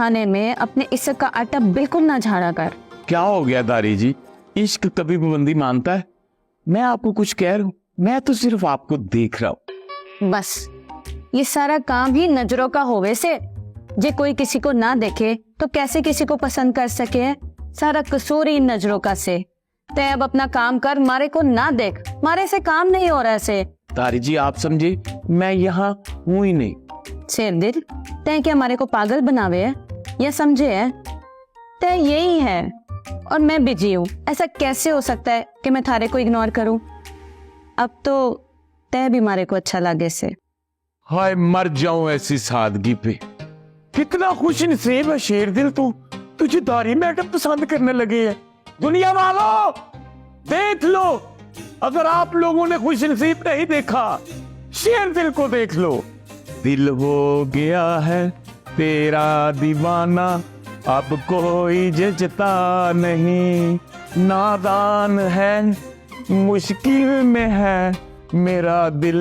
खाने में अपने इश्क का आटा बिल्कुल ना झाड़ा कर। क्या हो गया दारी जी, इश्क कभी पाबंदी मानता है? मैं आपको कुछ कह रहा हूँ, मैं तो सिर्फ आपको देख रहा हूँ। बस ये सारा काम ही नजरों का होवे से, जे कोई किसी को ना देखे तो कैसे किसी को पसंद कर सके। सारा कसूर ही इन नजरों का से। तय अब अपना काम कर, मारे को ना देख, मारे से काम नहीं हो रहा से। दारी जी आप समझे, मैं यहाँ हूँ ही नहीं। शेर दिल, तय क्या हमारे को पागल बनावे है या समझे है? तय यही है और मैं बिजी हूँ। ऐसा कैसे हो सकता है कि मैं थारे को इग्नोर करूं? अब तो तय भी मारे को अच्छा लगे से। हाय मर जाऊं ऐसी सादगी पे। कितना खुश नसीब है शेर दिल तू, तुझे दारी मैडम पसंद करने लगे है। दुनिया वालों देख लो, अगर आप लोगों ने खुश नसीब नहीं देखा, शेर दिल को देख लो। दिल हो गया है तेरा दीवाना, अब कोई जचता नहीं। नादान है, मुश्किल में है मेरा दिल।